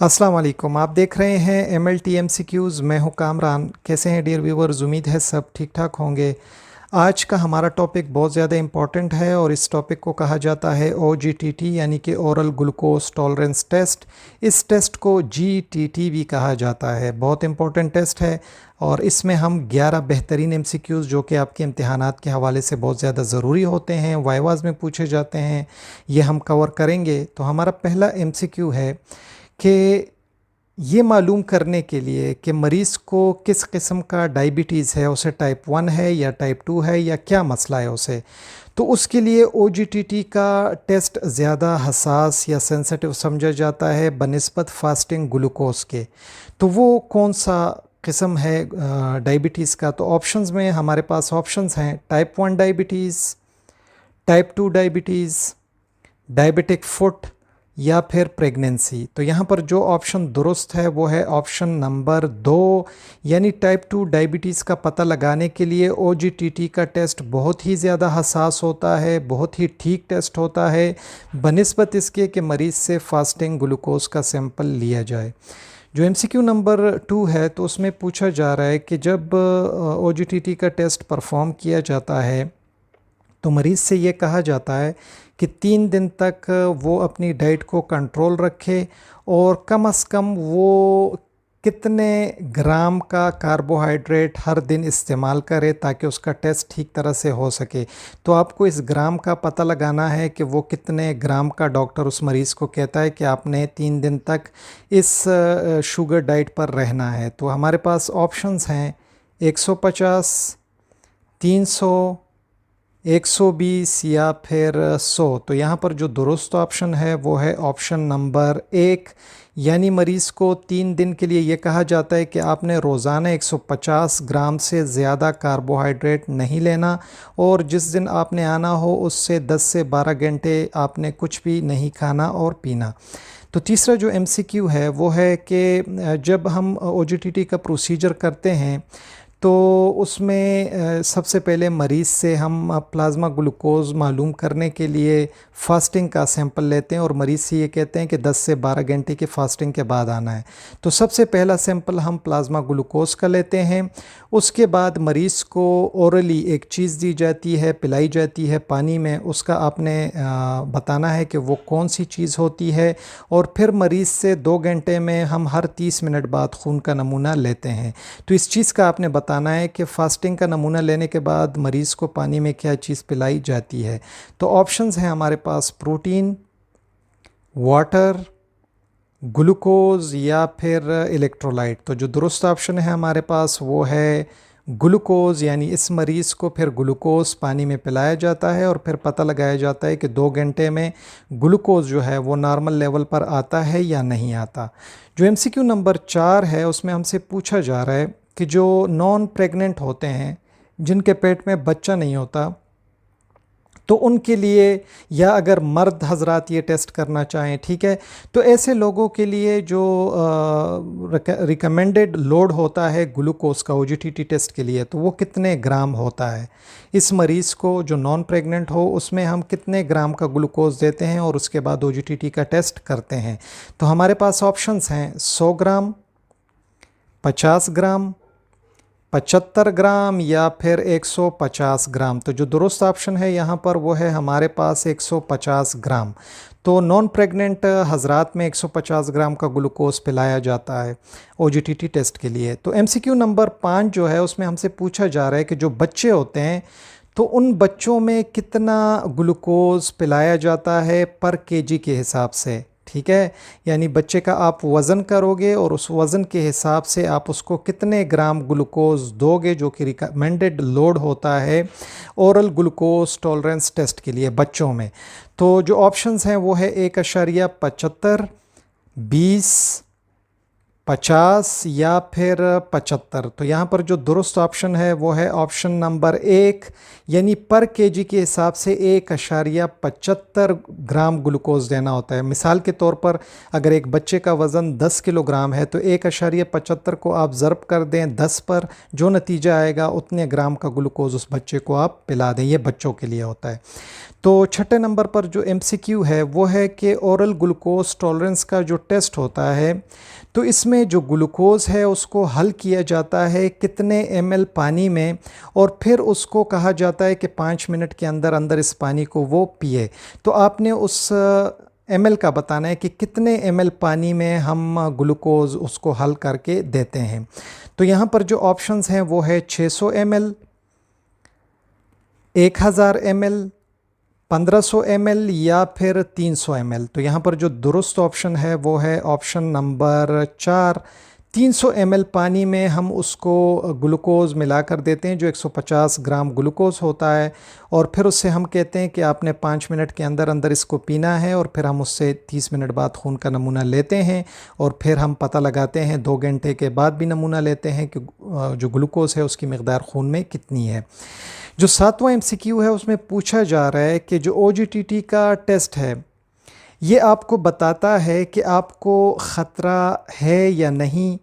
अस्सलाम वालेकुम। आप देख रहे हैं MLT MCQs। मैं हूं कामरान। कैसे हैं डियर व्यूवर्स? उम्मीद है सब ठीक ठाक होंगे। आज का हमारा टॉपिक बहुत ज़्यादा इम्पॉर्टेंट है और इस टॉपिक को कहा जाता है OGTT यानी कि ओरल ग्लूकोज टॉलरेंस टेस्ट। इस टेस्ट को GTT भी कहा जाता है। बहुत इम्पॉर्टेंट टेस्ट है और इसमें हम 11 बेहतरीन MCQs जो कि आपके इम्तिहानात के हवाले से बहुत ज़्यादा ज़रूरी होते हैं, वाइवाज़ में पूछे जाते हैं, ये हम कवर करेंगे। तो हमारा पहला MCQ है कि ये मालूम करने के लिए कि मरीज़ को किस किस्म का डायबिटीज़ है, उसे टाइप 1 है या टाइप 2 है या क्या मसला है उसे, तो उसके लिए OGTT का टेस्ट ज़्यादा हसास या सेंसिटिव समझा जाता है बनिस्बत फास्टिंग ग्लूकोज के। तो वो कौन सा किस्म है डायबिटीज़ का? तो ऑप्शंस में हमारे पास ऑप्शंस हैं type 1 diabetes, type 2 diabetes, diabetic foot या फिर प्रेगनेंसी। तो यहाँ पर जो ऑप्शन दुरुस्त है वो है ऑप्शन नंबर 2, यानी टाइप 2 डायबिटीज़ का पता लगाने के लिए OGTT का टेस्ट बहुत ही ज़्यादा हसास होता है, बहुत ही ठीक टेस्ट होता है बनिस्बत इसके कि मरीज़ से फास्टिंग ग्लूकोज का सैंपल लिया जाए। जो MCQ नंबर 2 है तो उसमें पूछा जा रहा है कि जब OGTT का टेस्ट परफॉर्म किया जाता है तो मरीज़ से ये कहा जाता है कि 3 दिन तक वो अपनी डाइट को कंट्रोल रखे और कम से कम वो कितने ग्राम का कार्बोहाइड्रेट हर दिन इस्तेमाल करे ताकि उसका टेस्ट ठीक तरह से हो सके। तो आपको इस ग्राम का पता लगाना है कि वो कितने ग्राम का डॉक्टर उस मरीज़ को कहता है कि आपने 3 दिन तक इस शुगर डाइट पर रहना है। तो हमारे पास ऑप्शंस हैं 150, 300, 120 या फिर 100। तो यहाँ पर जो दुरुस्त ऑप्शन है वो है ऑप्शन नंबर 1, यानी मरीज़ को 3 दिन के लिए ये कहा जाता है कि आपने रोज़ाना 150 ग्राम से ज़्यादा कार्बोहाइड्रेट नहीं लेना और जिस दिन आपने आना हो उससे 10 से 12 घंटे आपने कुछ भी नहीं खाना और पीना। तो तीसरा जो MCQ है वो है कि जब हम OGTT का प्रोसीजर करते हैं तो उसमें सबसे पहले मरीज़ से हम प्लाज्मा ग्लूकोज मालूम करने के लिए फ़ास्टिंग का सैंपल लेते हैं और मरीज़ से ये कहते हैं कि 10 से 12 घंटे की फ़ास्टिंग के बाद आना है। तो सबसे पहला सैंपल हम प्लाज्मा ग्लूकोज का लेते हैं। उसके बाद मरीज़ को ओरली एक चीज़ दी जाती है, पिलाई जाती है पानी में, उसका आपने बताना है कि वो कौन सी चीज़ होती है और फिर मरीज़ से 2 घंटे में हम हर 30 मिनट बाद खून का नमूना लेते हैं। तो इस चीज़ का आपने बताना है कि फ़ास्टिंग का नमूना लेने के बाद मरीज़ को पानी में क्या चीज़ पिलाई जाती है। तो ऑप्शंस हैं हमारे पास प्रोटीन, वाटर, ग्लूकोज या फिर इलेक्ट्रोलाइट। तो जो दुरुस्त ऑप्शन है हमारे पास वो है ग्लूकोज, यानी इस मरीज़ को फिर ग्लूकोज पानी में पिलाया जाता है और फिर पता लगाया जाता है कि 2 घंटे में ग्लूकोज जो है वो नॉर्मल लेवल पर आता है या नहीं आता। जो MCQ नंबर 4 है उसमें हमसे पूछा जा रहा है कि जो नॉन प्रेग्नेंट होते हैं, जिनके पेट में बच्चा नहीं होता, तो उनके लिए या अगर मर्द हजरात ये टेस्ट करना चाहें, ठीक है, तो ऐसे लोगों के लिए जो रिकमेंडेड लोड होता है ग्लूकोज का OGTT टेस्ट के लिए, तो वो कितने ग्राम होता है। इस मरीज़ को जो नॉन प्रेग्नेंट हो उसमें हम कितने ग्राम का ग्लूकोज देते हैं और उसके बाद OGTT का टेस्ट करते हैं। तो हमारे पास ऑप्शंस हैं 100 ग्राम, 50 ग्राम, 75 ग्राम या फिर 150 ग्राम। तो जो दुरुस्त ऑप्शन है यहाँ पर वो है हमारे पास 150 ग्राम। तो नॉन प्रेग्नेंट हजरात में 150 ग्राम का ग्लूकोज पिलाया जाता है OGTT टेस्ट के लिए। तो MCQ नंबर 5 जो है उसमें हमसे पूछा जा रहा है कि जो बच्चे होते हैं तो उन बच्चों में कितना ग्लूकोज पिलाया जाता है पर केजी के हिसाब से, ठीक है, यानी बच्चे का आप वज़न करोगे और उस वज़न के हिसाब से आप उसको कितने ग्राम ग्लूकोज दोगे जो कि रिकमेंडेड लोड होता है ओरल ग्लूकोज टॉलरेंस टेस्ट के लिए बच्चों में। तो जो ऑप्शंस हैं वो है 1.75, 20, 50 या फिर 75। तो यहाँ पर जो दुरुस्त ऑप्शन है वो है ऑप्शन नंबर 1, यानी पर केजी के हिसाब से 1.75 ग्राम ग्लूकोज देना होता है। मिसाल के तौर पर अगर एक बच्चे का वज़न 10 किलोग्राम है तो 1.75 को आप ज़रब कर दें 10 पर, जो नतीजा आएगा उतने ग्राम का ग्लूकोज उस बच्चे को आप पिला दें। ये बच्चों के लिए होता है। तो छठे नंबर पर जो MCQ है वो है कि ओरल ग्लूकोज टॉलरेंस का जो टेस्ट होता है, तो इसमें जो ग्लूकोज़ है उसको हल किया जाता है कितने ml पानी में, और फिर उसको कहा जाता है कि 5 मिनट के अंदर अंदर इस पानी को वो पिए। तो आपने उस ml का बताना है कि कितने ml पानी में हम ग्लूकोज़ उसको हल करके देते हैं। तो यहाँ पर जो ऑप्शंस हैं वो है 600 ml, 1000 ml, 1500 ml या फिर 300 ml। तो यहाँ पर जो दुरुस्त ऑप्शन है वो है ऑप्शन नंबर 4, 300 ml पानी में हम उसको ग्लूकोज़ मिला कर देते हैं जो 150 ग्राम ग्लूकोज़ होता है, और फिर उससे हम कहते हैं कि आपने 5 मिनट के अंदर अंदर इसको पीना है, और फिर हम उससे 30 मिनट बाद खून का नमूना लेते हैं, और फिर हम पता लगाते हैं 2 घंटे के बाद भी नमूना लेते हैं कि जो ग्लूकोज़ है उसकी मकदार खून में कितनी है। जो 7वां MCQ है उसमें पूछा जा रहा है कि जो OGTT का टेस्ट है ये आपको बताता है कि आपको ख़तरा है या नहीं,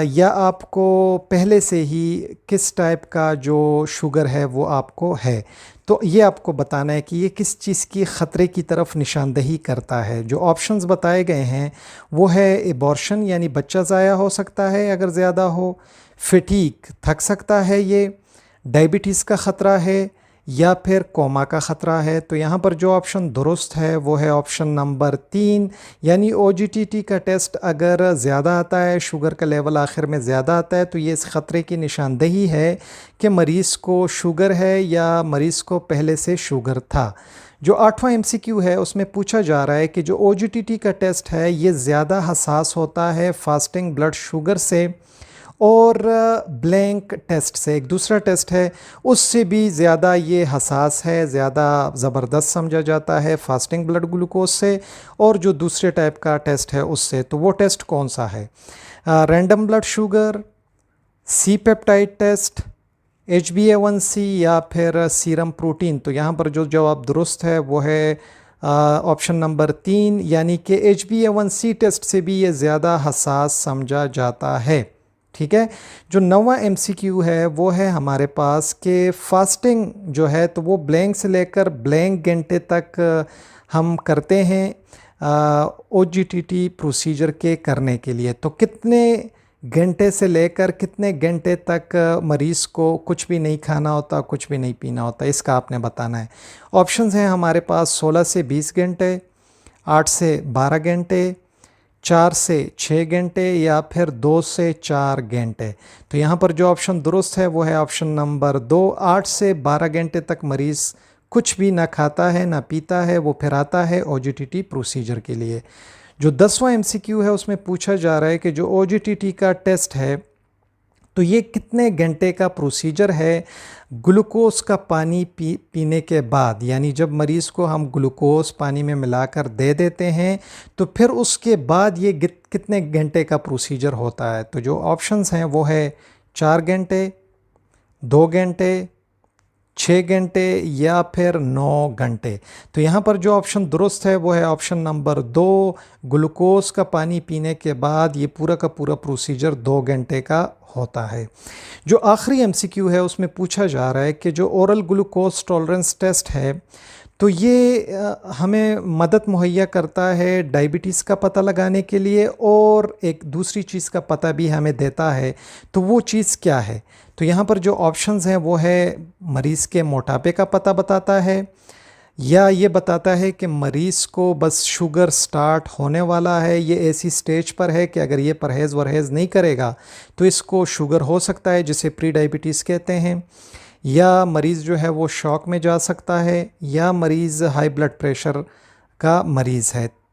या आपको पहले से ही किस टाइप का जो शुगर है वो आपको है। तो ये आपको बताना है कि ये किस चीज़ की ख़तरे की तरफ निशानदही करता है। जो ऑप्शंस बताए गए हैं वो है एबॉर्शन, यानी बच्चा ज़ाया हो सकता है अगर ज़्यादा हो, फटीग थक सकता है ये, डायबिटीज़ का ख़तरा है, या फिर कोमा का ख़तरा है। तो यहाँ पर जो ऑप्शन दुरुस्त है वो है ऑप्शन नंबर 3, यानी OGTT का टेस्ट अगर ज़्यादा आता है, शुगर का लेवल आखिर में ज़्यादा आता है, तो ये इस ख़तरे की निशानदही है कि मरीज़ को शुगर है या मरीज़ को पहले से शुगर था। जो 8वां MCQ है उसमें पूछा जा रहा है कि जो OGTT का टेस्ट है ये ज़्यादा हसास होता है फास्टिंग ब्लड शुगर से और ब्लैंक टेस्ट से, एक दूसरा टेस्ट है उससे भी ज़्यादा ये हसास है, ज़्यादा ज़बरदस्त समझा जाता है फास्टिंग ब्लड ग्लूकोज से, और जो दूसरे टाइप का टेस्ट है उससे। तो वो टेस्ट कौन सा है? Random blood sugar, C peptide test, HbA1c या फिर सीरम प्रोटीन। तो यहाँ पर जो जवाब दुरुस्त है वो है ऑप्शन नंबर 3, यानी कि HbA1c टेस्ट से भी ये ज़्यादा हसास समझा जाता है। ठीक है। जो 9वां MCQ है वो है हमारे पास कि फास्टिंग जो है तो वो ब्लैंक से लेकर ब्लैंक घंटे तक हम करते हैं OGTT प्रोसीजर के करने के लिए। तो कितने घंटे से लेकर कितने घंटे तक मरीज़ को कुछ भी नहीं खाना होता, कुछ भी नहीं पीना होता, इसका आपने बताना है। ऑप्शंस हैं हमारे पास 16 से 20 घंटे, 8 से 12 घंटे, 4 से 6 घंटे या फिर 2 से 4 घंटे। तो यहाँ पर जो ऑप्शन दुरुस्त है वो है ऑप्शन नंबर 2, 8 से 12 घंटे तक मरीज़ कुछ भी ना खाता है ना पीता है, वो फिर आता है OGTT प्रोसीजर के लिए। जो 10वां MCQ है उसमें पूछा जा रहा है कि जो OGTT का टेस्ट है तो ये कितने घंटे का प्रोसीजर है ग्लूकोज का पानी पीने के बाद, यानी जब मरीज़ को हम ग्लूकोज पानी में मिलाकर दे देते हैं तो फिर उसके बाद ये कितने घंटे का प्रोसीजर होता है। तो जो ऑप्शंस हैं वो है 4 घंटे, 2 घंटे, 6 घंटे या फिर 9 घंटे। तो यहाँ पर जो ऑप्शन दुरुस्त है वो है ऑप्शन नंबर 2, ग्लूकोज का पानी पीने के बाद ये पूरा का पूरा प्रोसीजर 2 घंटे का होता है। जो आखिरी MCQ है उसमें पूछा जा रहा है कि जो ओरल ग्लूकोज टॉलरेंस टेस्ट है तो ये हमें मदद मुहैया करता है डायबिटीज़ का पता लगाने के लिए, और एक दूसरी चीज़ का पता भी हमें देता है। तो वो चीज़ क्या है? तो यहाँ पर जो ऑप्शंस हैं वो है मरीज़ के मोटापे का पता बताता है, या ये बताता है कि मरीज़ को बस शुगर स्टार्ट होने वाला है, ये ऐसी स्टेज पर है कि अगर ये परहेज़ वरहेज़ नहीं करेगा तो इसको शुगर हो सकता है जिसे प्री डायबिटीज़ कहते हैं, या मरीज़ जो है वो शॉक में जा सकता है, या मरीज़ हाई ब्लड प्रेशर का मरीज़ है।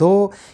2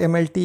MLT